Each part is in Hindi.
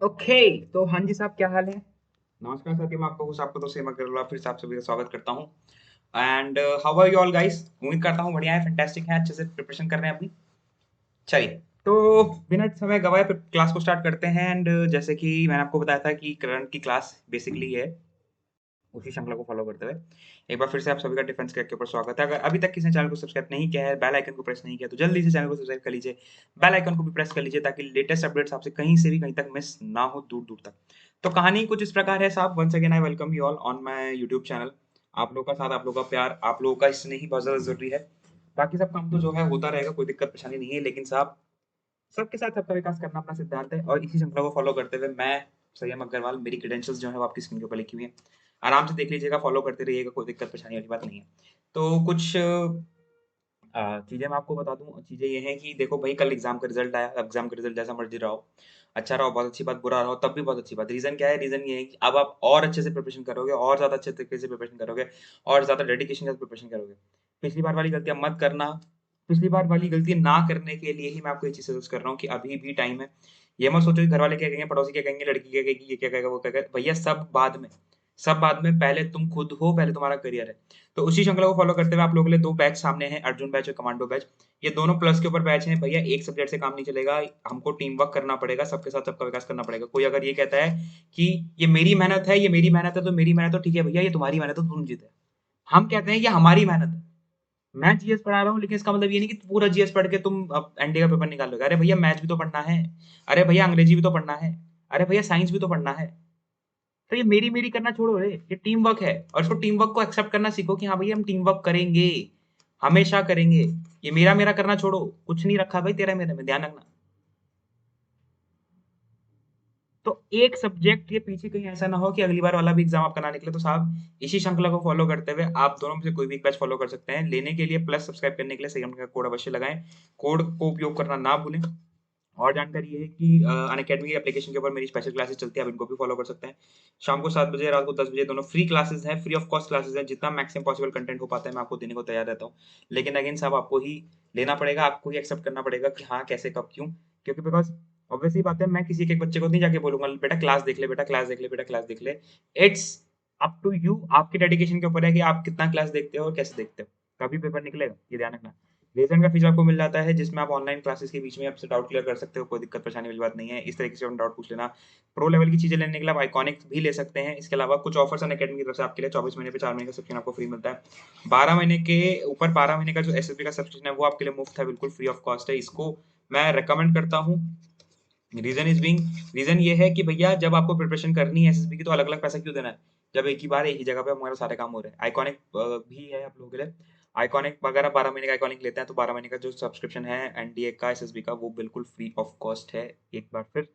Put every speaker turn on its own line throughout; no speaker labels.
ओके। तो हाँ जी साहब, क्या हाल है? नमस्कार साथियों, मैं आपका होस्ट आपका दोस्त हेमंत अग्रवाल फिर से आप सभी का स्वागत करता हूँ। And how are you all guys? उम्मीद करता हूँ बढ़िया है, फैंटास्टिक है, अच्छे से प्रिपरेशन कर रहे हैं अपनी। चलिए, तो बिना समय गवाए क्लास को स्टार्ट करते हैं। एंड जैसे कि मैंने आपको बताया था कि करंट की क्लास बेसिकली है उसी श्रृंखला को फॉलो करते हुए एक बार फिर से आप सभी का डिफेंस क्रैक के ऊपर स्वागत है। अगर अभी तक किसी ने चैनल को सब्सक्राइब नहीं किया है, बेल आइकन को प्रेस नहीं किया, तो जल्दी से चैनल को सब्सक्राइब कर लीजिए, बेल आइकन को भी प्रेस कर लीजिए ताकि लेटेस्ट अपडेट्स आपसे कहीं से भी कहीं तक मिस ना हो, दूर दूर तक। तो कहानी कुछ इस प्रकार है साहब। Once again I welcome you all on my YouTube channel. आप लोगों का साथ, आप लोगों का प्यार, आप लोगों का स्नेह ही बहुत ज्यादा जरूरी है। बाकी सब काम तो जो है होता रहेगा, कोई दिक्कत परेशानी नहीं है, लेकिन साहब सबके साथ सबका विकास करना अपना सिद्धांत है और इसी श्रृंखला को फॉलो करते हुए मैं संयम अग्रवाल, मेरी क्रेडेंशियल्स जो है वो आपकी स्क्रीन के ऊपर लिखी हुई है। आराम से देख लीजिएगा, फॉलो करते रहिएगा, कोई दिक्कत परेशानी वाली बात नहीं है। तो कुछ चीजें मैं आपको बता दूं। चीजें ये हैं कि देखो भाई, कल एग्जाम का रिजल्ट आया। एग्जाम का रिजल्ट जैसा मर्जी रहा हो, अच्छा रहो बहुत अच्छी बात, बुरा रहो तब भी बहुत अच्छी बात। रीजन क्या है? रीजन ये है कि अब आप और अच्छे से प्रिपरेशन करोगे, और ज्यादा अच्छे तरीके से प्रिपरेशन करोगे, और ज्यादा डेडिकेशन के साथ प्रिपरेशन करोगे। पिछली बार वाली गलतियां मत करना। पिछली बार वाली गलती ना करने के लिए ही मैं आपको ये चीज सजेस्ट कर रहा हूँ कि अभी भी टाइम है। ये मत सोचो कि घर वाले क्या कहेंगे, पड़ोसी क्या कहेंगे, लड़की क्या कहेगी, ये क्या कहेगा, वो क्या कहेगा। भैया सब बाद में, सब बाद में। पहले तुम खुद हो, पहले तुम्हारा करियर है। तो उसी श्रृंखला को फॉलो करते हुए आप लोगों के लिए दो बैच सामने हैं, अर्जुन बैच और कमांडो बैच। ये दोनों प्लस के ऊपर बैच हैं भैया। एक सब्जेक्ट से काम नहीं चलेगा, हमको टीम वर्क करना पड़ेगा, सबके साथ सबका विकास करना पड़ेगा। कोई अगर ये कहता है कि ये मेरी मेहनत है, ये मेरी मेहनत है, तो मेरी मेहनत तो ठीक है भैया, ये तुम्हारी मेहनत है तो तुम जीते। हम कहते हैं ये हमारी मेहनत है। मैं जीएस पढ़ा रहा हूँ, लेकिन इसका मतलब ये नहीं कि पूरा जीएस पढ़ के तुम अब एनडीए का पेपर निकाल लोगे। अरे भैया मैथ्स भी तो पढ़ना है, अरे भैया अंग्रेजी भी तो पढ़ना है, अरे भैया साइंस भी तो पढ़ना है। तो ये मेरी मेरी करना छोड़ो रे, ये टीम वर्क है। और इसको टीम वर्क को एक्सेप्ट करना सीखो कि हाँ भैया हम टीम वर्क करेंगे, हमेशा करेंगे। ये मेरा मेरा करना छोड़ो, कुछ नहीं रखा भाई तेरा मेरे में, ध्यान रखना। तो एक सब्जेक्ट के पीछे कहीं ऐसा ना हो कि अगली बार वाला भी एग्जाम आपका ना निकले। तो साहब इसी श्रृंखला को फॉलो करते हुए आप दोनों में से कोई भी एक बैच फॉलो कर सकते हैं। लेने के लिए प्लस सब्सक्राइब करने के लिए सेकंड का कोड अवश्य लगाएं। कोड को उपयोग करना ना भूलें। और जानकारी ये है कि अनअकैडमी की एप्लीकेशन के ऊपर मेरी स्पेशल क्लासेस चलती है, आप इनको भी फॉलो कर सकते हैं। शाम को 7 बजे, रात को 10 बजे, दोनों फ्री क्लासेस हैं, फ्री ऑफ कॉस्ट क्लासेस हैं। जितना मैक्सिमम पॉसिबल कंटेंट हो पाता है मैं आपको देने को तैयार रहता हूँ। लेकिन अगेन साहब आपको ही लेना पड़ेगा, आपको ही एक्सेप्ट करना पड़ेगा कि हाँ कैसे कब क्यों। क्योंकि बिकॉज ऑब्वियसली बात है, मैं किसी के एक बच्चे को नहीं जाके बोलूंगा बेटा क्लास देख ले, बेटा क्लास देख ले, बेटा क्लास देख ले। इट्स अप टू यू, आपके डेडिकेशन के ऊपर है कि आप कितना क्लास देखते हो और कैसे देखते हो। कभी पेपर निकलेगा ये ध्यान रखना। लेजेंड का फीचर आपको मिल जाता है जिसमें आप ऑनलाइन क्लासेस के बीच में आपसे डाउट क्लियर कर सकते हो, कोई दिक्कत परेशानी वाली बात नहीं है। इस तरीके से हम डाउट पूछ लेना। प्रो लेवल की चीजें लेने के लिए आप आइकॉनिक भी ले सकते हैं। इसके अलावा कुछ ऑफर्स अन अकेडमी की तरफ से आपके लिए 24 महीने पे 4 महीने का सब्सक्रिप्शन आपको फ्री मिलता है। 12 महीने के ऊपर 12 महीने का जो एसएसबी का सब्सक्रिप्शन है वो आपके लिए मुफ्त है, बिल्कुल फ्री ऑफ कॉस्ट है। इसको मैं रेकमेंड करता हूँ। रीजन इज बिंग, रीजन ये है कि भैया जब आपको प्रिपरेशन करनी है एसएसबी की, तो अलग अलग पैसा क्यों देना है जब एक ही बार एक ही जगह पे हमारे सारे काम हो रहे हैं। आइकॉनिक भी है आप लोगों के लिए। आइकॉनिक अगर आप 12 महीने का आइकॉनिक लेते हैं तो 12 महीने का जो सब्सक्रिप्शन है एनडीए का एसएसबी का वो बिल्कुल फ्री ऑफ कॉस्ट है, एक बार फिर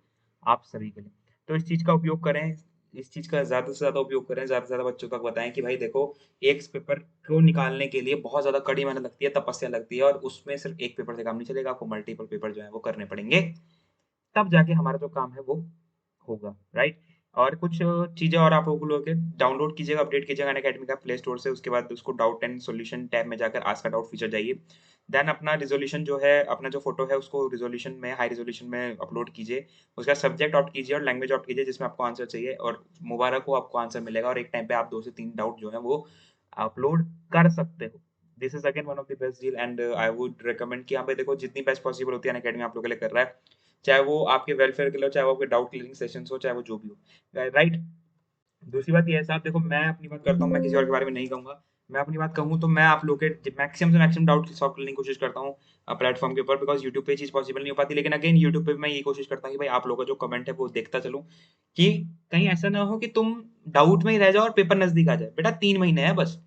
आप सभी के लिए। तो इस चीज का उपयोग करें, इस चीज का ज्यादा से ज्यादा उपयोग करें, ज्यादा से ज्यादा बच्चों तक बताएं कि भाई देखो, एक पेपर को निकालने के लिए बहुत ज्यादा कड़ी मेहनत लगती है, तपस्या लगती है, और उसमें सिर्फ एक पेपर से काम नहीं चलेगा, आपको मल्टीपल पेपर जो है वो करने पड़ेंगे, तब जाके हमारा जो काम है वो होगा, राइट। और कुछ चीजें और आप लोग के डाउनलोड कीजिएगा, अपडेट कीजिएगा अनअकैडमी का प्ले स्टोर से। उसके बाद उसको डाउट एंड सॉल्यूशन टैब में जाकर आज का डाउट फीचर जाइए। देन अपना रिजोल्यूशन जो है, अपना जो फोटो है उसको रिजोल्यूशन में, हाई रिजोल्यूशन में अपलोड कीजिए। उसका सब्जेक्ट ऑप्ट कीजिए और लैंग्वेज ऑप्ट कीजिए जिसमें आपको आंसर चाहिए, और मुबारक हो आपको आंसर मिलेगा। और एक टाइम पे आप 2 से 3 डाउट जो है वो अपलोड कर सकते हो। This is again one of the best deal and I would recommend कि यहाँ पे देखो जितनी बेस्ट पॉसिबल होती है अनअकैडमी आप लोगों के लिए कर रहा है। चाहे वो आपके वेलफेयर के लिए हो, चाहे वो आपके डाउट क्लियरिंग सेशंस हो, चाहे वो जो भी हो, राइट। दूसरी बात ये है साहब, देखो मैं अपनी बात करता हूँ, मैं किसी और के बारे में नहीं कहूंगा। मैं अपनी बात कहूँ तो मैं आप लोग के मैक्सिमम से मैक्सिमम डाउट सॉल्व करने की कोशिश करता हूँ प्लेटफॉर्म के ऊपर, बिकॉज यूट्यूब पे चीज पॉसिबल नहीं हो पाती। लेकिन अगेन यूट्यूब पे मैं ये कोशिश करता हूँ कि भाई आप लोगों का जो कमेंट है वो देखता चलूँ, कि कहीं ऐसा ना हो कि तुम डाउट में ही रह जाओ और पेपर नजदीक आ जाए। बेटा 3 महीने है बस,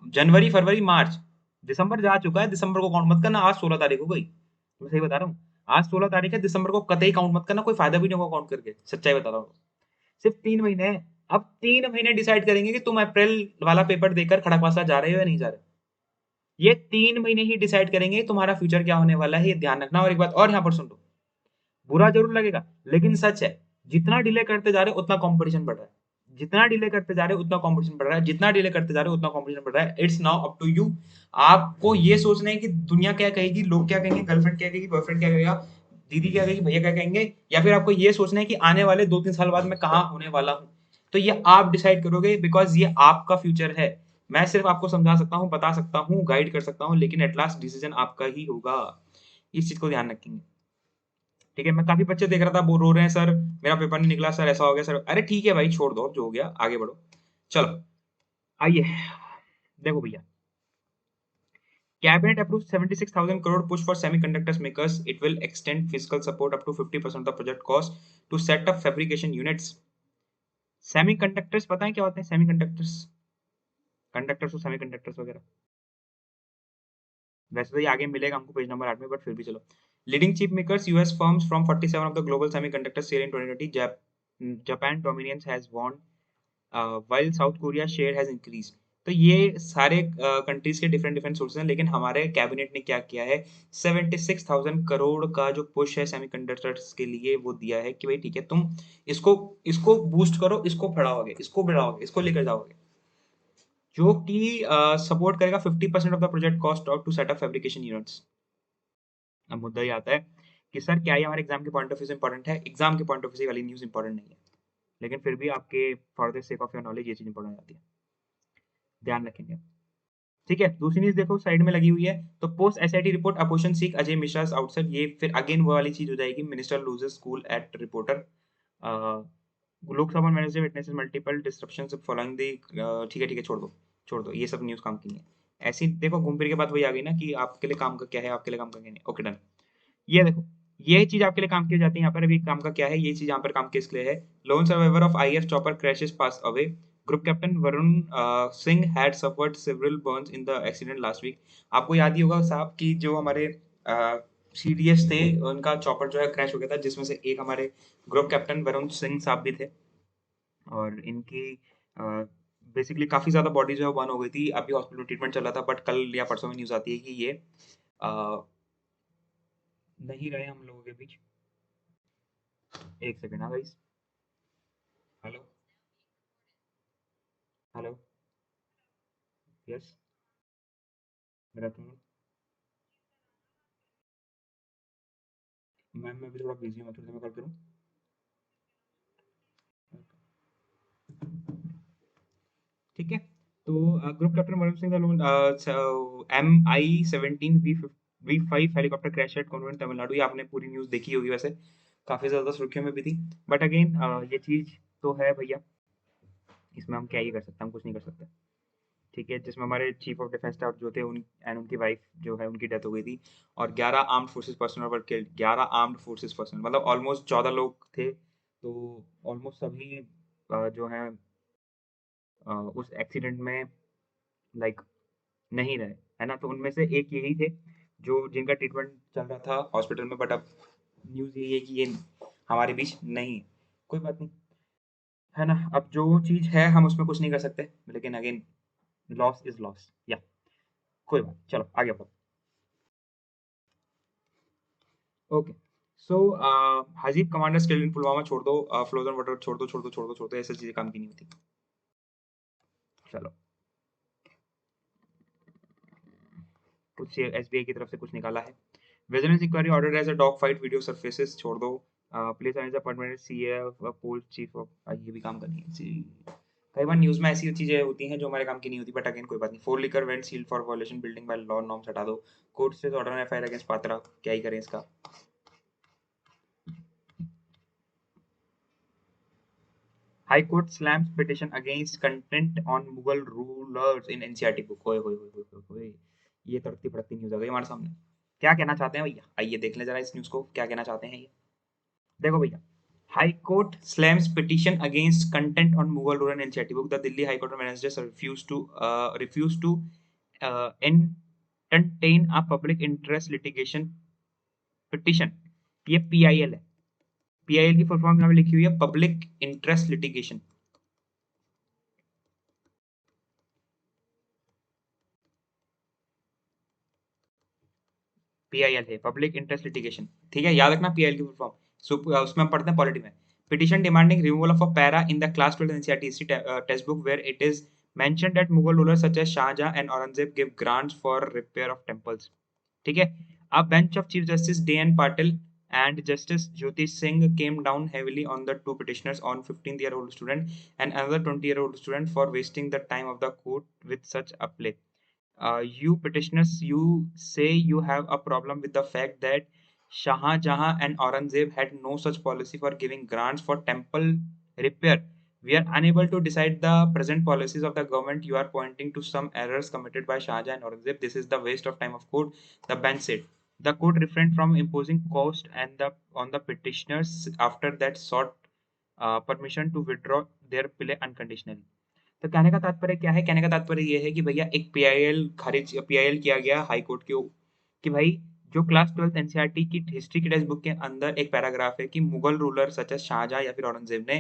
जनवरी फरवरी मार्च, दिसंबर जा चुका है। दिसंबर को काउंट मत करना, आज 16 तारीख हो गई, मैं सही बता रहा हूँ। आज 16 तारीख है, दिसंबर को कतई काउंट मत करना, कोई फायदा भी नहीं होगा काउंट करके, सच्चाई बता रहा हूँ। सिर्फ 3 महीने हैं। अब 3 महीने डिसाइड करेंगे कि तुम अप्रैल वाला पेपर देकर खड़कवासला जा रहे हो या नहीं जा रहे। ये 3 महीने ही डिसाइड करेंगे तुम्हारा फ्यूचर क्या होने वाला है, ये ध्यान रखना। और एक बात और यहाँ पर सुन लो, बुरा जरूर लगेगा लेकिन सच है। जितना डिले करते जा रहे हो उतना कंपटीशन बढ़ रहा है, जितना डिले करते जा रहे हो उतना कंपटीशन बढ़ रहा है, जितना डिले करते जा रहे हो उतना कंपटीशन बढ़ रहा है। It's now up to you. आपको ये सोचना है कि दुनिया क्या कहेगी, लोग क्या कहेंगे, गर्लफ्रेंड क्या कहेगी, बॉयफ्रेंड क्या कहेगा, दीदी क्या कहेगी, भैया क्या कहेंगे, या फिर आपको ये सोचना है कि आने वाले 2-3 साल बाद मैं कहाँ होने वाला हूँ। तो ये आप डिसाइड करोगे, बिकॉज़ ये आपका फ्यूचर है। मैं सिर्फ़ आपको समझा सकता हूँ, बता सकता हूँ, गाइड कर सकता हूँ, लेकिन एट लास्ट डिसीज़न आपका ही होगा। इस चीज़ को ध्यान रखेंगे। ठीक है? मैं काफ़ी बच्चे देख रहा था, वो रो रहे हैं, सर मेरा पेपर नहीं निकला, सर ऐसा हो गया, सर अरे ठीक है भाई, छोड़ दो, अब जो हो गया आगे बढ़ो। चलो, आइए, देखो भैया, Cabinet approved 76,000 crore push for semiconductors makers. It will extend fiscal support up to 50% of the project cost to set up fabrication units. Semiconductors पता है क्या होते हैं? Semiconductors, कंडक्टर्स और सेमीकंडक्टर्स वगैरह। वैसे तो ये आगे मिलेगा हमको पेज नंबर 8 में, बट फिर भी चलो। Leading chip makers US firms from 47 of the global semiconductor share in 2020, Japan dominions has won while south Korea share has increase. तो ये सारे कंट्रीज के डिफरेंट डिफरेंट सोर्सेज हैं, लेकिन हमारे कैबिनेट ने क्या किया है, 76,000 करोड़ का जो पुश है सेमीकंडक्टर्स के लिए वो दिया है कि भाई ठीक है, तुम इसको इसको बूस्ट करो, इसको बढ़ाओगे, इसको बढ़ाओगे, इसको लेकर जाओगे, जो कि सपोर्ट करेगा 50% of the project cost of to set up fabrication units. अब मुद्दा ये आता है कि सर क्या ये हमारे एग्जाम के पॉइंट ऑफ व्यू से इंपॉर्टेंट है? एग्जाम के पॉइंट ऑफ व्यू से वाली न्यूज इंपॉर्टेंट नहीं है, लेकिन फिर भी आपके for the sake of your knowledge ये चीज इंपॉर्टेंट आती है, ध्यान रखेंगे। ठीक है, दूसरी न्यूज देखो साइड में लगी हुई है, तो post SIT report opposition seek Ajay Mishra outside, ये फिर अगेन वो वाली चीज हो जाएगी, minister loses school eight reporter. Lok Sabha manager witnesses multiple disruptions following the, ठीक है छोड़ दो, छोड़ दो, ये सब न्यूज काम की नहीं है। ऐसी देखो घूम फिर के बात वही आ गई ना कि आपके लिए काम का क्या है, आपके लिए काम का क्या नहीं। Okay done. ये देखो, ये चीज आपके लिए काम की हो जाती है यहाँ पर, अभी काम का क्या है, ये चीज यहाँ पर काम किस लिए है। Lone survivor of IAF chopper crashes pass away, group captain Varun Singh had suffered several burns in the accident last week. आपको याद ही होगा साहब कि जो हमारे सीडीएस थे, उनका चॉपर जो है क्रैश हो गया था, जिसमें से एक हमारे ग्रुप कैप्टन वरुण सिंह साहब भी थे, और इनकी बेसिकली काफी ज्यादा बॉडी जो है बर्न हो गई थी, अभी हॉस्पिटल में ट्रीटमेंट चल रहा था, बट कल या परसों में न्यूज आती है कि ये नहीं रहे हम लोगों के बीच। एक सेकंड, हाँ गाइस, हेलो, हेलो, यस, मेरा तो मैम मैं भी थोड़ा बिजी हूँ, थोड़ी देर में कॉल करूँ? ठीक है, तो group captain Varun Singh MI-17 V5 helicopter crash at convent Tamil Nadu, ये आपने पूरी न्यूज देखी होगी वैसे, काफी ज्यादा सुर्खियों में भी थी, बट अगेन ये चीज तो है भैया, इसमें हम क्या ही कर सकते हैं, हम कुछ नहीं कर सकते। ठीक है, जिसमें हमारे चीफ ऑफ डिफेंस स्टाफ जो थे उन एंड उनकी वाइफ जो है उनकी डेथ हो गई थी, और 11 armed forces personal were killed, 11 armed forces personal, मतलब ऑलमोस्ट 14 लोग थे, तो ऑलमोस्ट सभी जो है उस एक्सीडेंट में लाइक नहीं रहे, है ना, तो उनमें से एक यही थे जो जिनका ट्रीटमेंट चल रहा था हॉस्पिटल में, बट अब न्यूज़ यही है कि ये हमारे बीच नहीं है। कोई बात नहीं, है ना, अब जो चीज़ है हम उसमें कुछ नहीं कर सकते, लेकिन अगेन लॉस इज लॉस, या कोई बात, चलो आगे बढ़ो। ओके, सो हाजीब कमांडर स्किल्ड इन पुलवामा छोड़ दो, फ्लोजन वाटर छोड़ दो, छोड़ दो, छोड़ दो, छोड़ दो, ऐसी चीजें काम की नहीं होती। चलो, कुछ एसबीआई की तरफ से कुछ निकाला है। Vigilance inquiry order as a dog fight video surfaces छोड़ दो। Place as appointment CA poll chief of, ये भी काम करनी है। कई बार न्यूज में ऐसी चीजें होती हैं जो हमारे काम की नहीं होती, बट अगेन कोई बात नहीं। Four liquor vent sealed for violation building bylaw norms हटा दो। कोर्ट से ऑर्डर एफआईआर अगेंस्ट पात्रा, क्या ही करें इसका। High court slams petition against content on Mughal rulers in NCERT book. होए होए होए होए होए, ये तड़कती भड़कती न्यूज आ गई हमारे सामने। क्या कहना चाहते हैं भैया, आइए देख लें जरा इस न्यूज को, क्या कहना चाहते हैं ये। देखो भैया, high court slams petition against content on Mughal rural NCERT book. The Delhi high court on Wednesday refused to entertain a public interest litigation petition। ये पीआईएल है, पीआईएल की फुल फॉर्म यहाँ पे लिखी हुई है, पब्लिक इंटरेस्ट लिटिगेशन। पीआईएल है, पब्लिक इंटरेस्ट लिटिगेशन, ठीक है, याद रखना पीआईएल की फुल फॉर्म। सो उसमें हम पढ़ते हैं पॉलिटी में। Petition demanding removal of a para in the class 12 NCERT history text book where it is mentioned that Mughal rulers such as Shahjahan and Aurangzeb give grants for repair of temples। ठीक है, a bench of Chief Justice D.N. Patil and Justice Jyoti Singh came down heavily on the two petitioners, on 15-year-old student and another 20-year-old student, for wasting the time of the court with such a play. You petitioners, you say you have a problem with the fact that Shah Jahan and Aurangzeb had no such policy for giving grants for temple repair. We are unable to decide the present policies of the government. You are pointing to some errors committed by Shah Jahan and Aurangzeb. This is the waste of time of court, the bench said. The court refrained from imposing cost and on the petitioners after that sought permission to withdraw their plea unconditionally. तो कहने का तात्पर्य क्या है? कहने का तात्पर्य ये है कि भैया एक पीआईएल किया गया हाई कोर्ट के कि भाई जो क्लास 12th एनसीईआरटी की हिस्ट्री की टेक्स्ट बुक के अंदर एक पैराग्राफ है कि Mughal ruler such as Shahjahan या फिर औरंगजेब ने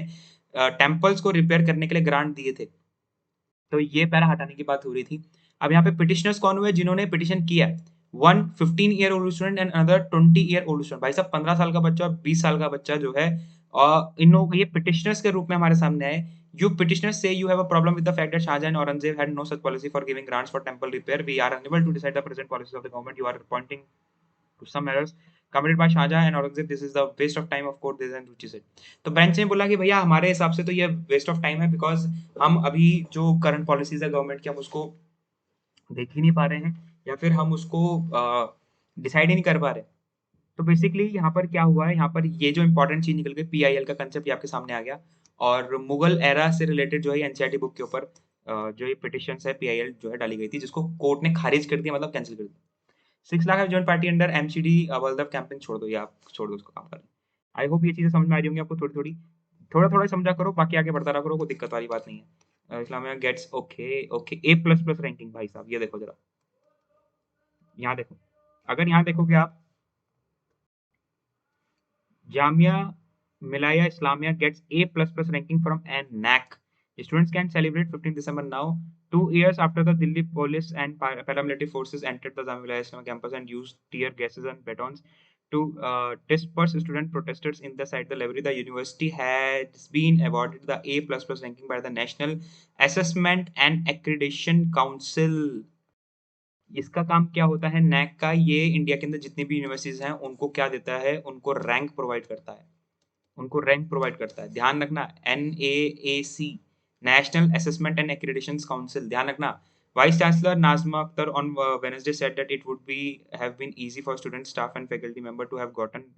टेम्पल्स को रिपेयर करने के लिए ग्रांट दिए थे। तो ये पैरा हटाने की बात हो रही थी। अब यहाँ पे पिटिशनर्स कौन हुए जिन्होंने पिटिशन किया? One 15 year old student and another 20 year old student. भाई साहब 15 साल का बच्चा और 20 साल का बच्चा जो है इन लोगों को ये पिटिशनर्स के रूप में हमारे सामने आए। You petitioners say you have a problem with the fact that Shah Jahan and Aurangzeb had no such policy for giving grants for temple repair. We are unable to decide the present policies of the government. You are pointing to some errors committed by Shah Jahan and Aurangzeb. This is the waste of time of court. This and Ruchi said. तो बेंच ने बोला कि भैया हमारे हिसाब से तो ये वेस्ट ऑफ टाइम है, बिकॉज हम अभी जो करंट पॉलिसीज है गवर्नमेंट की हम उसको देख ही नहीं पा रहे हैं या फिर हम उसको डिसाइड ही नहीं कर पा रहे। तो बेसिकली यहाँ पर क्या हुआ है, यहाँ पर ये जो इंपॉर्टेंट चीज निकल गई, पीआईएल का कंसेप्ट आपके सामने आ गया। और मुगल एरा से रिलेटेड जो है एनसीईआरटी बुक के ऊपर जो ये पिटिशन है पीआईएल जो है डाली गई थी, जिसको कोर्ट ने खारिज कर दिया, मतलब कैंसिल कर दिया। 6 lakh joint party under MCD world camping छोड़ दो, या आप छोड़ दो उसको काम करना। आई होप ये चीजें समझ में आ रही होंगी आपको, थोड़ा थोड़ा समझा करो, बाकी आगे बढ़ता रहा करो, कोई दिक्कत वाली बात नहीं है। Islamia gets okay okay A++ ranking. भाई साहब ये देखो जरा, यहाँ देखो, अगर यहाँ देखोगे आप, Jamia Milaya Islamia gets A++ ranking from NAC. Students can celebrate 15 December now, 2 years after the Delhi police and paramilitary forces entered the Jamia Milaya Islamia campus and used tear gases and batons to disperse student protesters inside the library. The university has been awarded the A++ ranking by the National Assessment and Accreditation Council. इसका काम क्या होता है? नैक का, ये इंडिया के अंदर जितनी भी यूनिवर्सिटीज हैं उनको क्या देता है? उनको रैंक प्रोवाइड करता है, उनको रैंक प्रोवाइड करता है। ध्यान रखना, NAAC, national assessment and accreditation council, ध्यान रखना। Vice chancellor Najma Akhtar on Wednesday said that it would have been easy for students, staff and faculty member to have gotten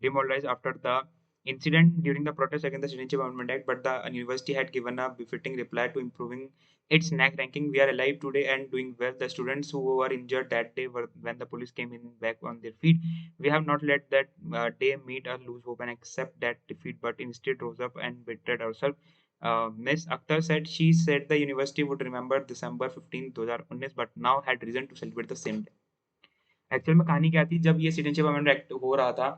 demoralized after the incident during the protest against the Citizenship Amendment Act, but the university had given a befitting reply to improving its NAC ranking. We are alive today and doing well. The students who were injured that day were when the police came in back on their feet. We have not let that day meet or lose hope and accept that defeat, but instead rose up and bettered ourselves. Ms. Akhtar said she said the university would remember December 15, 2019, but now had reason to celebrate the same day. Actual में कहानी क्या थी, जब ये सिटीजनशिप अमेंडमेंट एक्ट हो रहा था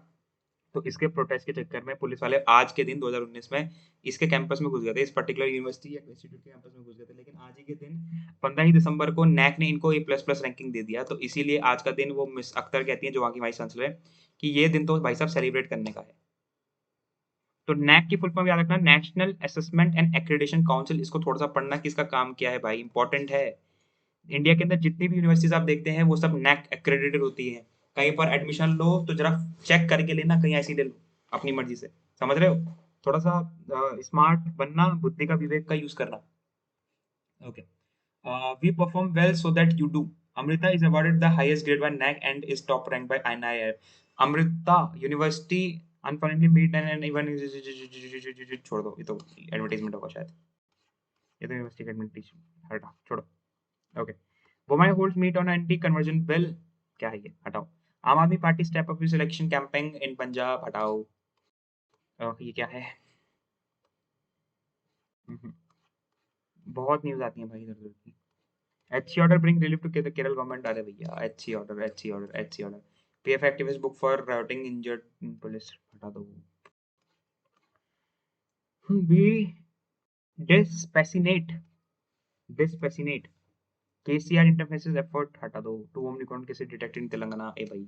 तो इसके प्रोटेस्ट के चक्कर में पुलिस वाले आज के दिन 2019 में इसके कैंपस में घुस गए थे, इस पर्टिकुलर यूनिवर्सिटी या इंस्टीट्यूट के कैंपस में घुस गए थे। लेकिन आज ही के दिन 15 ही दिसंबर को नैक ने इनको A++ रैंकिंग दे दिया, तो इसीलिए आज का दिन वो मिस अख्तर कहती हैं जो वहाँ की वाइस चांसलर है कि ये दिन तो भाई साहब सेलिब्रेट करने का है। तो नैक की फुल फॉर्म याद रखना, national assessment and accreditation council. इसको थोड़ा सा पढ़ना कि इसका काम क्या है भाई, इंपॉर्टेंट है। इंडिया के अंदर जितनी भी यूनिवर्सिटीज आप देखते हैं वो सब नैक एक्रेडिटेड होती है। कहीं पर एडमिशन लो तो जरा चेक करके लेना, कहीं ऐसी ले लो अपनी मर्जी से, समझ रहे हो? थोड़ा सा स्मार्ट बनना, बुद्धि का विवेक का यूज करना। Okay, we perform well so that you do. Amrita is awarded the highest grade by NAAC and is top rank by NIR। Amrita university unfortunately meet and even, छोड़ दो, ये तो एडवर्टाइजमेंट होगा शायद, ये तो यूनिवर्सिटी एडवर्टाइजमेंट, हटा छोड़ो। Okay, women holds meet on anti conversion bill, क्या है ये, हटाओ। Aam Aadmi Party step up is election campaign in Punjab, हटाओ। ये क्या है? बहुत न्यूज आती है भाई इधर उधर की। HC order bring relief to Kerala government। अरे भैया HC order PF activist book for routing injured police, हटा दो। we dispassionate KCR interfaces effort, हटा दो। 2 Omicron cases detected in Telangana, ए भाई।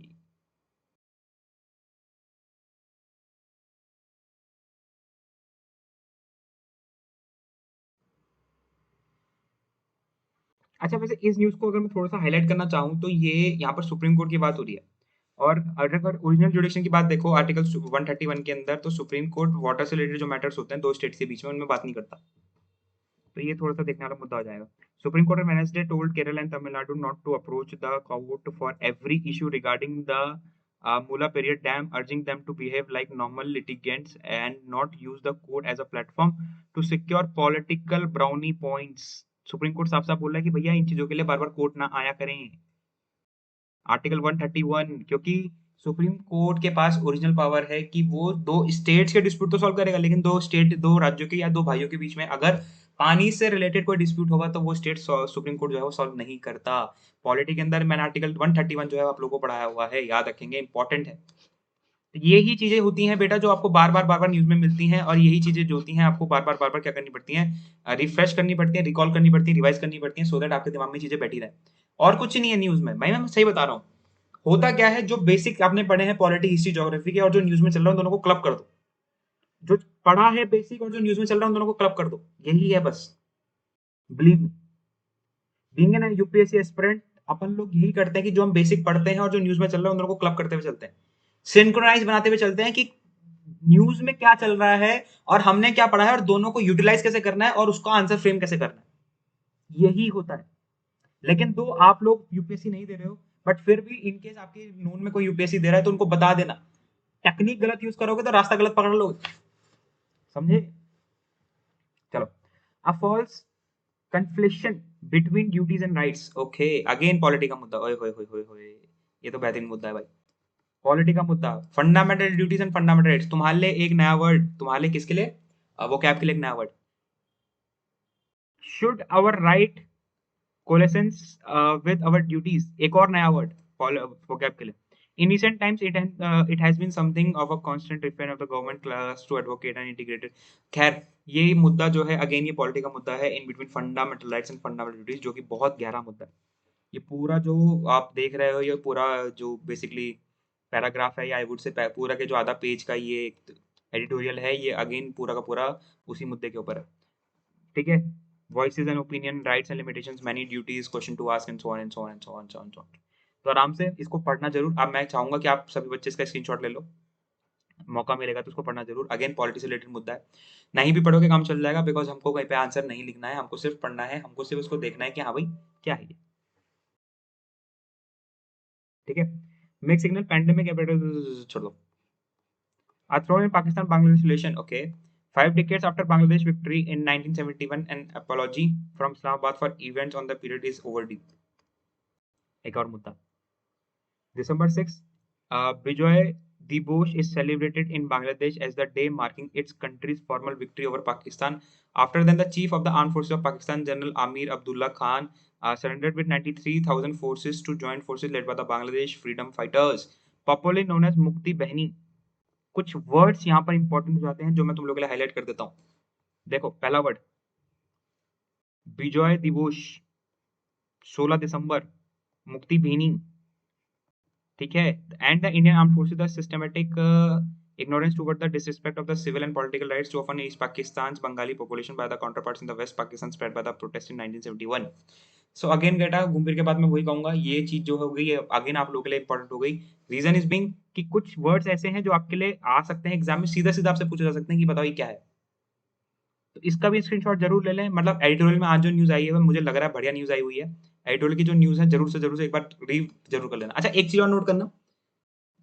अच्छा, वैसे इस न्यूज को अगर मैं थोड़ा सा हाईलाइट करना चाहूँ तो ये यहाँ पर सुप्रीम कोर्ट की बात हो रही है। और अगर ओरिजिनल जुडिक्शन की बात देखो आर्टिकल 131 के अंदर, तो सुप्रीम कोर्ट वाटर से रिलेटेड जो मैटर्स होते हैं दो स्टेट्स के बीच में, उनमें बात नहीं करता। तो ये थोड़ा सा देखने वाला मुद्दा हो जाएगा। Supreme court on Wednesday told Kerala and Tamil Nadu not to approach the court for every issue regarding the Mullaperiya Dam, urging them to behave like normal litigants and not use the court as a platform to secure political brownie points। Supreme court साफ साफ बोल रहा है कि भैया इन चीजों के लिए बार बार कोर्ट ना आया करें। आर्टिकल 131, क्योंकि सुप्रीम कोर्ट के पास ओरिजिनल पावर है कि वो दो स्टेट्स के डिस्प्यूट तो सॉल्व करेगा, लेकिन दो राज्यों के या दो भाइयों के बीच में अगर पानी से रिलेटेड कोई डिस्प्यूट होगा तो वो स्टेट सुप्रीम कोर्ट जो है वो सॉल्व नहीं करता। पॉलिटी के अंदर मैंने आर्टिकल 131 जो है आप लोगों को पढ़ाया हुआ है, याद रखेंगे, इंपॉर्टेंट है। तो यही चीजें होती हैं बेटा जो आपको बार बार न्यूज में मिलती हैं, और यही चीजें जो होती हैं आपको बार बार क्या करनी पड़ती हैं, रिफ्रेश करनी पड़ती है, रिकॉल करनी पड़ती है, रिवाइज करनी पड़ती है, सो दैट आपके दिमाग में चीजें बैठी रहे। और कुछ नहीं है न्यूज में, मैं सही बता रहा हूँ। होता क्या है, जो बेसिक आपने पढ़े हैं पॉलिटी, हिस्ट्री, ज्योग्राफी के, और जो न्यूज में चल रहा है दोनों को क्लब कर दो। जो पढ़ा है बेसिक और जो न्यूज में चल रहा है दोनों को क्लब कर दो, यही है बस। Believe me, being an UPSC aspirant, अपन लोग यही करते हैं कि जो हम बेसिक पढ़ते हैं और जो न्यूज में चल रहा है उन दोनों को क्लब करते हुए चलते हैं, सिंक्रोनाइज बनाते हुए चलते हैं कि न्यूज में क्या चल रहा है और हमने क्या पढ़ा है, और दोनों को यूटिलाइज कैसे करना है और उसका आंसर फ्रेम कैसे करना है, यही होता है। लेकिन तो आप लोग यूपीएससी नहीं दे रहे हो, बट फिर भी इनकेस आपके नोन में कोई यूपीएससी दे रहा है तो उनको बता देना, टेक्निक गलत यूज करोगे तो रास्ता गलत पकड़ लोगे, समझे? चलो, a false confliction between duties and rights. Okay, again polity का मुद्दा, ओए होए होए होए होए, ये तो बेहतरीन मुद्दा है भाई। पॉलिटी का मुद्दा, fundamental duties and fundamental rights, तुम्हारे लिए एक नया वर्ड, तुम्हारे लिए किसके लिए, वो कैप के लिए एक नया word, should our right coalescence with our duties, एक और नया वर्ड vocab के लिए। In recent times, it has been something of a constant refrain of the government class to advocate an integrated। खैर, ये मुद्दा जो है अगेन ये पॉलिटी का मुद्दा है, in between fundamental rights and fundamental duties, जो कि बहुत गहरा मुद्दा है। ये पूरा जो आप देख रहे हो, ये पूरा जो बेसिकली पैराग्राफ है, या आई वुड से पूरा के जो आधा पेज का ये एडिटोरियल है, ये अगेन पूरा का पूरा उसी मुद्दे के ऊपर है। ठीक है, voices and opinion, rights and limitations, many duties, question to ask and so on and so on and so on so on so on. तो आराम से इसको पढ़ना जरूर। अब मैं चाहूंगा कि आप सभी बच्चे इसका स्क्रीनशॉट ले लो, मौका मिलेगा तो इसको पढ़ना जरूर। अगेन पॉलिटी से रिलेटेड मुद्दा है, नहीं भी पढ़ोगे काम चल जाएगा, बिकॉज हमको कहीं पे आंसर नहीं लिखना है, हमको सिर्फ पढ़ना है, हमको सिर्फ उसको देखना है कि हाँ भाई क्या है ये। ठीक है, मिक्स सिग्नल पैंडेमिक छोड़ दो। A throne in Pakistan-Bangladesh relation, okay. 5 decades after Bangladesh victory in 1971, an apology from Islamabad for events on the period is overdue। एक और मुद्दा, December 6, Bijoy Dibosh is celebrated in Bangladesh as the day marking its country's formal victory over Pakistan. After then, the Chief of the Armed Forces of Pakistan, General Amir Abdullah Khan, surrendered with 93,000 forces to joint forces led by the Bangladesh freedom fighters, popularly known as Mukti Bahini। कुछ वर्ड्स यहाँ पर इंपॉर्टेंट हो जाते हैं जो मैं तुम लोगों के लिए हाईलाइट कर देता हूँ। देखो, पहला वर्ड विजय दिवस, 16 दिसंबर, मुक्ति भीनी। ठीक है, and the Indian arm forces the systematic ignorance toward the disrespect of the civil and political rights to often East Pakistan's Bengali population by the counterparts in the West Pakistan spread by the protest in 1971। So again बेटा घूम फिर के बाद मैं वही कहूंगा, ये चीज जो हो गई अगेन आप लोगों के लिए इंपॉर्टेंट हो गई। रीजन इज बिंग कि कुछ वर्ड्स ऐसे हैं जो आपके लिए आ सकते हैं एग्जाम में, सीधा सीधा आपसे पूछे जा सकते हैं कि बताओ ये क्या है। तो इसका भी स्क्रीनशॉट जरूर ले लें। मतलब एडिटोरियल में आज जो न्यूज आई है मुझे लग रहा है बढ़िया न्यूज आई हुई है। एडिटोरियल की जो न्यूज है जरूर से एक बार रीड जरूर कर लेना। अच्छा, एक चीज और नोट करना,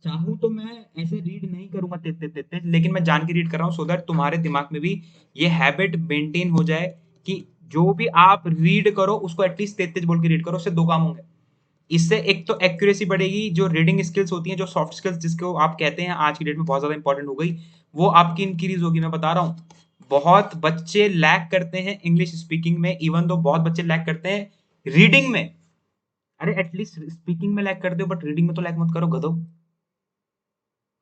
चाहूं तो मैं ऐसे रीड नहीं करूंगा तेज, लेकिन मैं जान के रीड कर रहा हूँ, सो दैट तुम्हारे दिमाग में भी ये हैबिट मेंटेन हो जाए कि जो भी आप रीड करो उसको एटलीस्ट तेज बोल के रीड करो। उससे दो काम होंगे, इससे एक तो एक्यूरेसी बढ़ेगी, जो रीडिंग स्किल्स होती हैं, जो सॉफ्ट स्किल्स जिसको आप कहते हैं आज की डेट में बहुत ज्यादा इंपॉर्टेंट हो गई, वो आपकी इंक्रीज होगी। मैं बता रहा हूँ, बहुत बच्चे लैक करते हैं इंग्लिश स्पीकिंग में, इवन दो बहुत बच्चे लैक करते हैं रीडिंग में। अरे एटलीस्ट स्पीकिंग में लैक करते हो, बट रीडिंग में तो लैक मत करो गधो।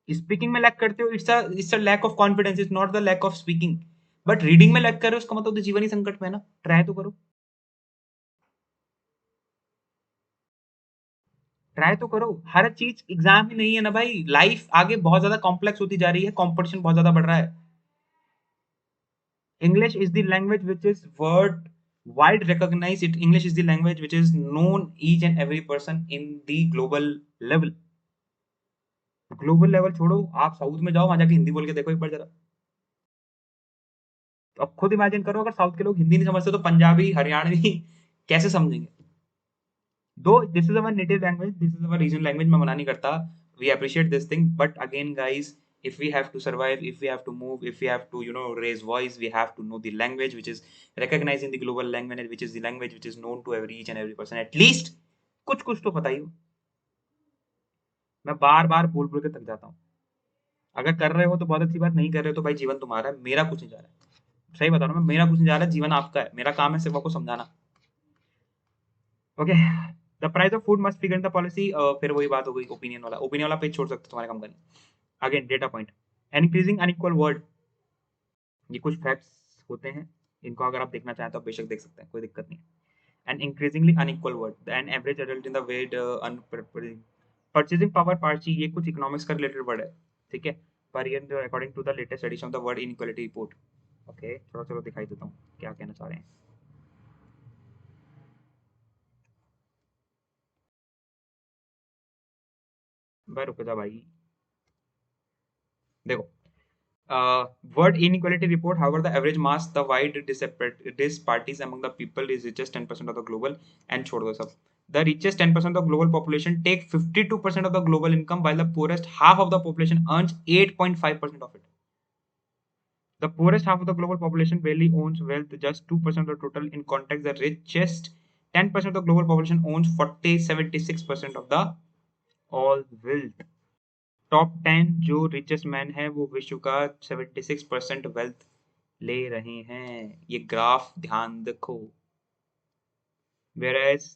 स्पीकिंग में लैक करते हो, it's a lack of confidence, it's not the lack of speaking. But reading में लैक कर रहे हो, उसका मतलब तो जीवन ही संकट में है ना। ट्राई तो करो, ट्राई तो करो। हर चीज एग्जाम ही नहीं है ना भाई, लाइफ आगे बहुत ज्यादा कॉम्प्लेक्स होती जा रही है, कंपटीशन बहुत ज्यादा बढ़ रहा है। English is the language which is word wide recognized. English is the language which is known each and every person in the global level. Global level छोड़ो, आप साउथ में जाओ, वहां जाके हिंदी बोल के देखो एक बार जरा। तो अब खुद इमेजिन करो, अगर साउथ के लोग हिंदी नहीं समझते तो पंजाबी हरियाणवी कैसे समझेंगे? Though this is our native language, this is our regional language, मैं मना नहीं करता, we appreciate this thing, but again guys, if we have to survive, if we have to move, if we have to, you know, raise voice, we have to know the language which is recognized in the global language, which is the language which is known to every each and every person, at least कुछ कुछ तो पता ही हो। मैं बार बार बोल बोल के थक जाता हूँ। अगर कर रहे हो तो बहुत अच्छी बात, नहीं कर रहे हो तो भाई जीवन तुम्हारा है, मेरा कुछ नहीं जा रहा है। सही बता रहा हूँ मैं, मेरा कुछ नहीं जा रहा है, जीवन आपका है, मेरा काम है सिर्फ आपको समझाना। Okay, the price of food must figure in the policy, फिर वही बात हो गई, ओपिनियन वाला पेज छोड़ सकते हो, तुम्हारे काम का नहीं। Again data point, increasing unequal world, ये कुछ फैक्ट्स होते हैं, इनको अगर आप देखना चाहें तो आप बेशक देख सकते हैं, कोई दिक्कत नहीं है। An increasingly unequal world, an average adult in the wed, purchasing power parity, ये कुछ इकोनॉमिक्स का रिलेटेड वर्ड है, ठीक है, पर year according to the latest edition of the world inequality report. Okay, चलो चलो दिखाई देता हूँ क्या कहना चाह रहे हैं। भाई रुक जा भाई, देखो, world inequality report, however, the average mass, the wide disparities among the people is richest 10% of the global, and छोड़ दो सब। The richest 10% of the global population take 52% of the global income, while the poorest half of the population earns 8.5% of it. The poorest half of the global population barely owns wealth, just 2% of the total. In context, the richest 10% of the global population owns 76% of the all wealth. Top 10 जो रिचेस्ट मैन है वो विश्व का 76% वेल्थ ले रहे हैं, ये ग्राफ ध्यान रखो। वेरएज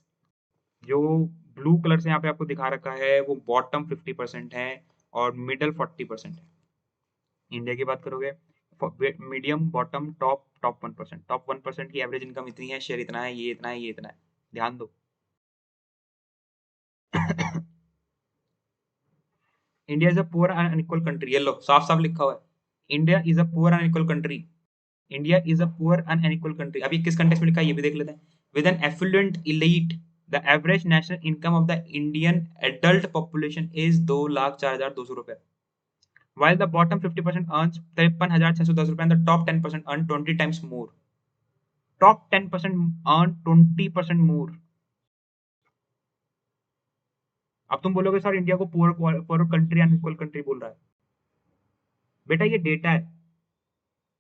जो ब्लू कलर से यहाँ पे आपको दिखा रखा है वो बॉटम 50% है और मिडल 40% है। इंडिया की बात करोगे, medium, bottom, top, top 1%, top 1% की एवरेज इनकम इतनी है, शेयर इतना है, ये इतना है, ये इतना है, ध्यान दो। India is a poor and unequal country, ये लो साफ साफ लिखा हुआ है, India is a poor and unequal country. India is a poor and unequal country, अभी किस कंटेक्स्ट में लिखा है ये भी देख लेते हैं। With an affluent elite, the average national income of the Indian adult population is 2,04,200 rupees, while the bottom 50% earns 53,610 रुपए and the top 10% earn 20 times more. Top 10% earn 20% more. अब तुम बोलोगे सर इंडिया को poor poor country unequal country बोल रहा है, बेटा ये डेटा है,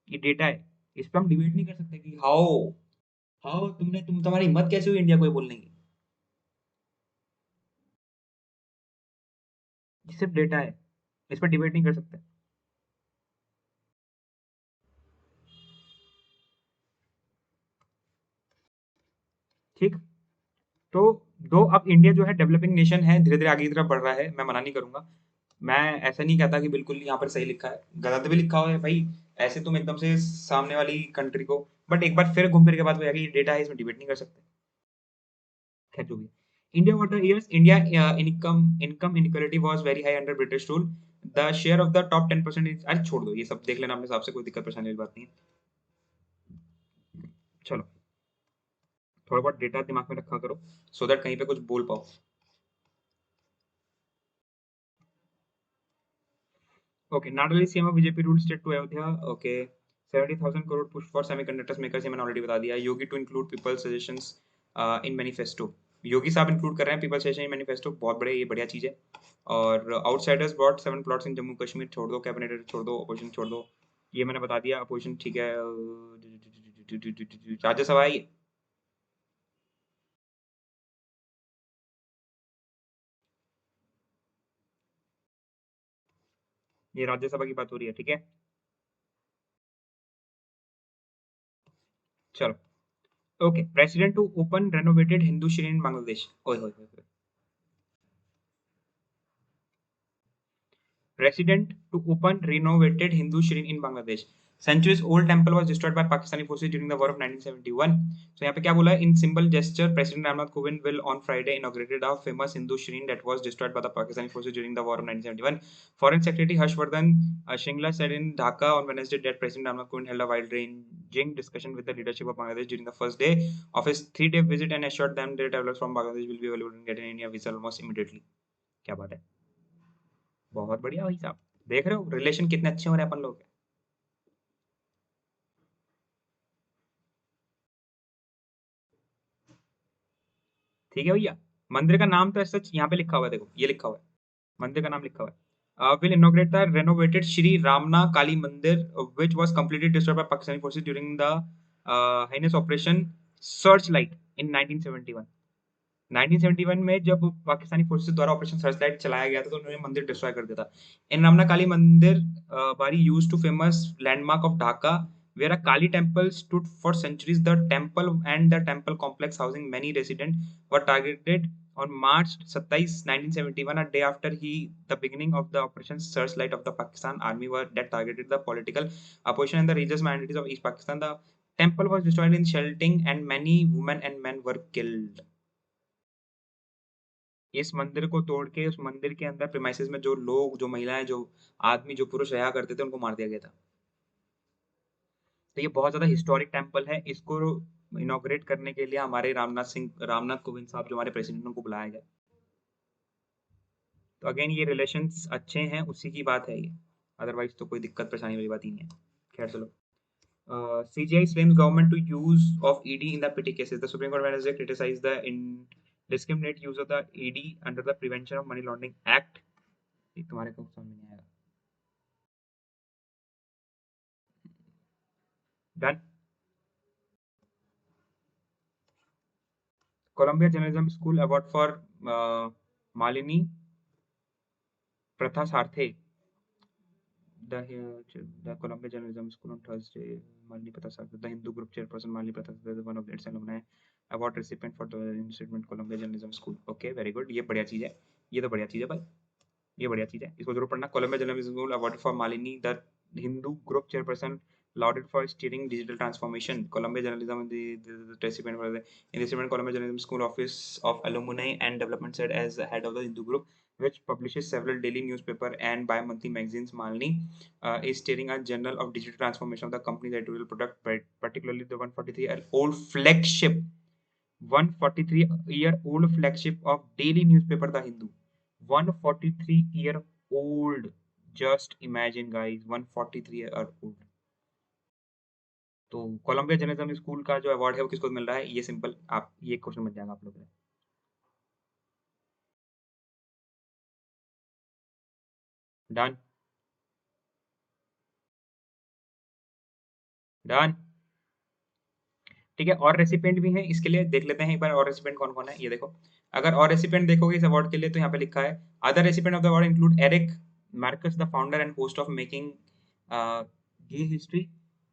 ये डेटा है, इस पर हम डिबेट नहीं कर सकते कि हाउ हाउ तुम्हारी हिम्मत कैसे हुई इंडिया को ये बोलने की। ये सिर्फ डेटा है, इस पर डिबेट नहीं कर सकते। ठीक, तो दो अब इंडिया जो है डेवलपिंग नेशन है, धीरे धीरे आगे की तरफ बढ़ रहा है, मैं मना नहीं करूंगा, मैं ऐसा नहीं कहता कि बिल्कुल यहाँ पर सही लिखा है, गलत भी लिखा हुआ है भाई, ऐसे तुम एकदम से सामने वाली कंट्री को, बट एक बार फिर घूम फिर के बात हो जाएगी, ये डेटा है, इसमें डिबेट नहीं कर सकते। खैर जो भी, India what the years, India income inequality was very high under British rule, the share of the top 10% is, अरे छोड़ दो ये सब, देख लेना अपने हिसाब से, कोई दिक्कत परेशानी वाली बात नहीं है। चलो, थोड़ा बहुत डेटा दिमाग में रखा करो, सो दैट कहीं पे कुछ बोल पाओ। ओके, नाडली CM BJP rule state to Ayodhya. Okay, 70,000 crore push for semiconductors makers, ये मैंने ऑलरेडी बता दिया। Yogi to include people suggestions in manifesto, Yogi साहब इंक्लूड कर रहे हैं पीपल सजेशन इन मैनिफेस्टो, बहुत बड़े, ये बढ़िया चीज है। और आउटसाइडर्स बॉट 7 प्लॉट्स इन जम्मू कश्मीर, छोड़ दो, कैबिनेट छोड़ दो, अपोजिशन छोड़ दो, ये मैंने बता दिया, अपोजिशन ठीक है। राज्यसभा आई, ये राज्यसभा की बात हो रही है, ठीक है। चलो, okay, president to open renovated Hindu shrine in Bangladesh, ओए होए होए, President to open renovated Hindu shrine in Bangladesh. Centuries old temple was destroyed by Pakistani forces during the war of 1971. So यहाँ पे क्या बोला है? In symbol gesture, President Ramnath Kovind will on Friday inaugurated a famous Hindu shrine that was destroyed by the Pakistani forces during the war of 1971. Foreign Secretary Harshvardhan Shringla said in Dhaka on Wednesday that President Ramnath Kovind held a wide-ranging discussion with the leadership of Bangladesh during the first day of his 3-day visit and assured them that travelers from Bangladesh will be available to get an India visa almost immediately. क्या बात है? बहुत बढ़िया भाई साहब, देख रहे हो रिलेशन कितने अच्छे हो रहे हैं अपन लोग के। ठीक है भैया। मंदिर का नाम तो सच यहाँ पे लिखा हुआ है, देखो ये लिखा हुआ है, मंदिर का नाम लिखा हुआ है, will inaugurate the renovated Shri Ramna Kali Mandir which was completely destroyed by Pakistani forces during the heinous operation searchlight in 1971। 1971 में जब पाकिस्तानी फोर्सेस द्वारा ऑपरेशन सर्चलाइट चलाया गया था तो उन्होंने मंदिर डिस्ट्रॉय कर दिया था। इन Ramna Kali Mandir Bari used to famous landmark of Dhaka where a Kali temple stood for centuries. The temple and the temple complex housing many residents were targeted on March 27, 1971, a day after the beginning of the Operation Searchlight of the Pakistan Army were that targeted the political opposition and the religious minorities of East Pakistan. The temple was destroyed in shelling and many women and men were killed. इस मंदिर को तोड़ के उस मंदिर के अंदर प्रीमाइसेस में जो लोग, जो महिलाएं, जो आदमी, जो पुरुष रहा करते थे उनको मार दिया गया था। तो ये बहुत ज्यादा हिस्टोरिक टेम्पल है। इसको इनॉग्रेट करने के लिए हमारे रामनाथ कोविंद साहब जो हमारे प्रेसिडेंट, उनको बुलाया गया। तो अगेन ये रिलेशंस अच्छे हैं, उसी की बात है ये, अदरवाइज तो कोई दिक्कत परेशानी वाली बात ही नहीं है। खैर चलो। CGI blames government to use of ED in the petty cases. The Supreme Court Wednesday criticized the indiscriminate use of the ED under the Prevention of Money Laundering Act. ये तुम्हारे को समझ नहीं आएगा। Done. Columbia Journalism School award for Malini Prathasarthe. The Columbia Journalism School on Thursday. Malini Prathasarthe, the Hindu group chairperson Malini Prathasarthe, one of its alumni, award recipient for the institute Columbia Journalism School. Okay, very good. ये बढ़िया चीज है, ये तो बढ़िया चीज है भाई, ये बढ़िया चीज है, इसको जरूर पढ़ना। Columbia journalism school award for Malini the Hindu group chairperson lauded for steering digital transformation. Columbia Journalism, the recipient for the in the recipient Columbia Journalism School Office of Alumni and Development said as head of the Hindu group, which publishes several daily newspaper and bi-monthly magazines, Malini is steering a journal of digital transformation of the company's editorial product, particularly the 143-year-old flagship 143-year-old flagship of daily newspaper The Hindu. 143-year-old. Just imagine guys, 143-year-old. तो कोलंबिया जर्नलिज्म स्कूल का जो अवार्ड है वो किसको मिल रहा है, ये सिंपल, आप ये क्वेश्चन बन जाएगा आप लोगों को। Done done. ठीक है, और रेसिपिएंट भी हैं इसके लिए, देख लेते हैं एक बार और रेसिपिएंट कौन कौन है। ये देखो, अगर और रेसिपिएंट देखोगे इस अवार्ड के लिए तो यहाँ पे लिखा है other recipient of the award include Eric Marcus the founder and host of making gay history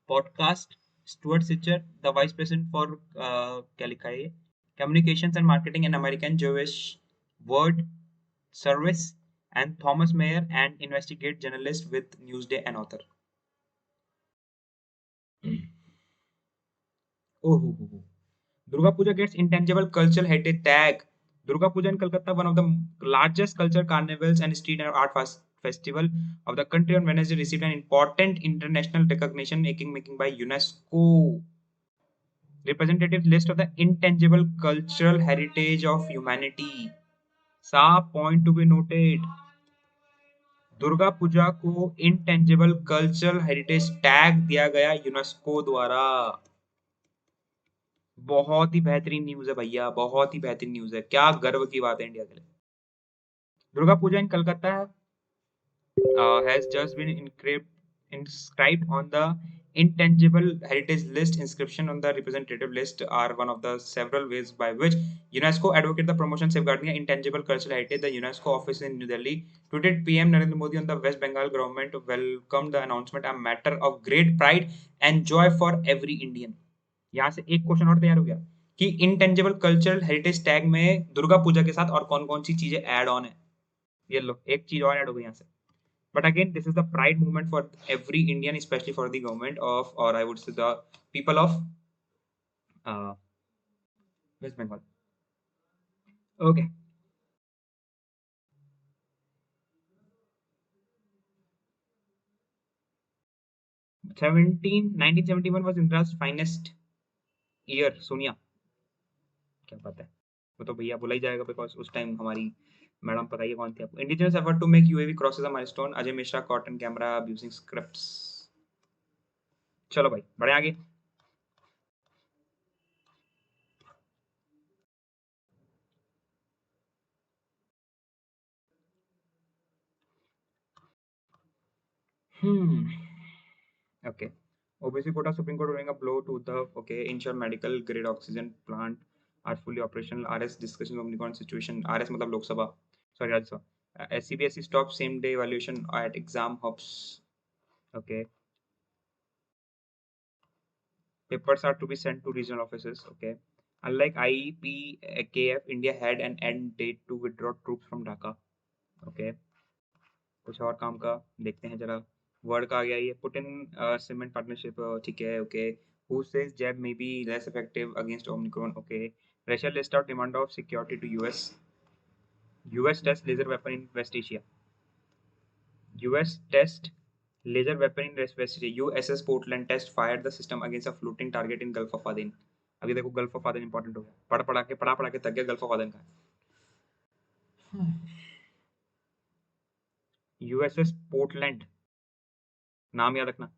podcast, Stuart Sicher the vice president for क्या लिखा है ये, communications and marketing in American Jewish word service, and Thomas Meyer and investigate journalist with Newsday and author. ओहो हो। Durga Puja gets intangible cultural heritage tag. Durga Puja in Kolkata, one of the largest cultural carnivals and street and art festival of the country, on Wednesday received an important international recognition making by UNESCO. Representative list of the intangible cultural heritage of humanity. Sa point to be noted. Durga Puja को इंटेंजिबल कल्चरल हेरिटेज टैग दिया गया यूनेस्को द्वारा। बहुत ही बेहतरीन न्यूज है भैया, बहुत ही बेहतरीन न्यूज है, क्या गर्व की बात है इंडिया के लिए। दुर्गा पूजा इन Calcutta has just been inscribed on the intangible heritage list. Inscription on the representative list are one of the several ways by which UNESCO advocate the promotion safeguarding the intangible cultural heritage. The UNESCO office in New Delhi tweeted PM Narendra Modi on the West Bengal government welcomed the announcement, a matter of great pride and joy for every Indian. यहाँ से एक क्वेश्चन और तैयार हो गया कि इंटेंजिबल कल्चरल हेरिटेज टैग में दुर्गा पूजा के साथ और कौन कौन सी चीजें ऐड ऑन है। ये लो, एक चीज और ऐड हो गई यहाँ से। But again, this is the pride movement for every Indian, especially for the government of, or I would say the people of West Bengal. Okay. 1971 was India's finest year. Sonia, क्या बात है, वो तो भैया बोला ही जाएगा बिकॉज उस टाइम हमारी मैडम बताइए कौन थी आपको? Indigenous effort to make UAV crosses a milestone, Ajay Mishra cotton camera using scripts. चलो भाई बढ़े आगे। Hmm. Okay. OBC quota Supreme Court ruling a blow to the ensure medical grade oxygen plant are fully operational. RS discussion Omnicron situation. RS मतलब Lok Sabha. Sorry Rajya Sabha. SCBSE stop same day evaluation at exam hubs. Okay. Papers are to be sent to regional offices. Okay. Unlike IPKF, India had an end date to withdraw troops from Dhaka. Okay. कुछ और काम का देखते हैं जरा। वर्ड का आ गया ये पुटिन सीमेंट पार्टनरशिप ठीक है okay. Who says jab may be less effective against Omicron okay. Russia list out demand of security to US. US test laser weapon in West Asia. US test laser weapon in West Asia. USS Portland test fired the system against a floating target in Gulf of Aden. अभी देखो गल्फ ऑफ अदेन इंपॉर्टेंट हो गया। पढ़ा के तक गया गल्फ ऑफ अदेन का। यूएसएस पोर्टलैंड नाम याद रखना।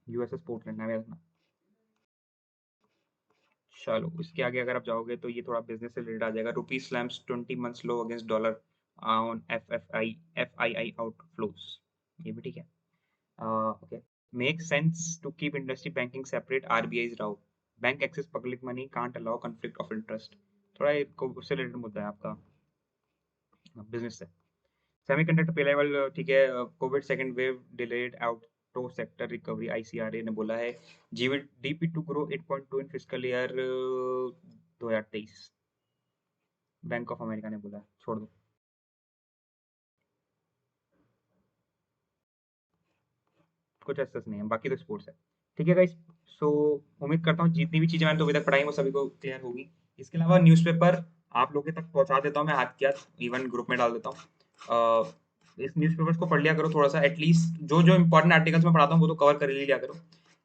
यूएसएस पोर्टलैंड नाम याद रखना। चलो इसके आगे अगर आप जाओगे तो ये थोड़ा बिजनेस से रिलेटेड आ जाएगा। Rupee slams 20 months low against dollar on FII outflows. ये भी ठीक है। Okay. Make sense to keep industry banking separate RBI Rao. Bank access public money can't allow conflict of interest. थोड़ा उससे रिलेटेड मुद्दा है आपका बिजनेस से। सेमीकंडक्टर पे लेवल ठीक है। Covid second wave delayed auto sector recovery ICRA ने बोला है। GDP to grow 8.2 in fiscal year 2023। Bank of America ने बोला है। छोड़ दो। कुछ ऐसा नहीं है बाकी तो स्पोर्ट्स है। ठीक है गाइस। सो उम्मीद करता हूँ जितनी भी चीजें मैंने तो अभी तक पढ़ाई वो सभी को क्लियर होगी। इसके अलावा न्यूज़पेपर आप लोगों तक पहुंचा देता हूँ मैं हाथ के हाथ इवन ग्रुप में डाल देता हूँ। इस न्यूज़पेपर्स को पढ़ लिया करो थोड़ा सा एटलीस्ट। जो जो इंपॉर्टेंट आर्टिकल्स मैं पढ़ाता हूँ वो तो कवर कर ही लिया करो।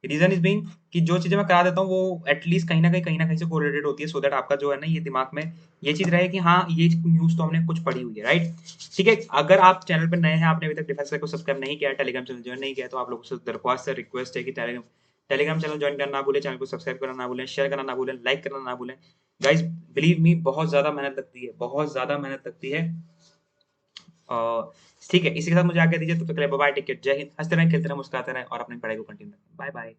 रीजन इज बीइंग कि जो चीजें मैं करा देता हूँ वो एटलीस्ट कहीं ना कहीं से कोरिलेटेड होती है सो दैट आपका जो है ना ये दिमाग में ये चीज रहे कि हाँ ये न्यूज तो हमने कुछ पढ़ी हुई है राइट। ठीक है। अगर आप चैनल पर नए हैं आपने अभी तक डिफेंस को सब्सक्राइब नहीं किया है टेलीग्राम चैनल ज्वाइन नहीं किया है तो आप लोगों से दरख्वास्त है रिक्वेस्ट है कि टेलीग्राम चैनल ज्वाइन करना ना भूलें। चैनल को सब्सक्राइब करना ना भूलें। शेयर करना ना भूलें। लाइक करना ना भूलें। गाइज बिलीव मी बहुत ज्यादा मेहनत लगती है बहुत ज्यादा मेहनत लगती है। ठीक है इसी के साथ मुझे आगे दीजिए तो बाय टेक केयर जय हिंद। हंसते रहें खेलते रहें मुस्कुराते रहें और अपनी पढ़ाई को कंटिन्यू करें। Bye bye.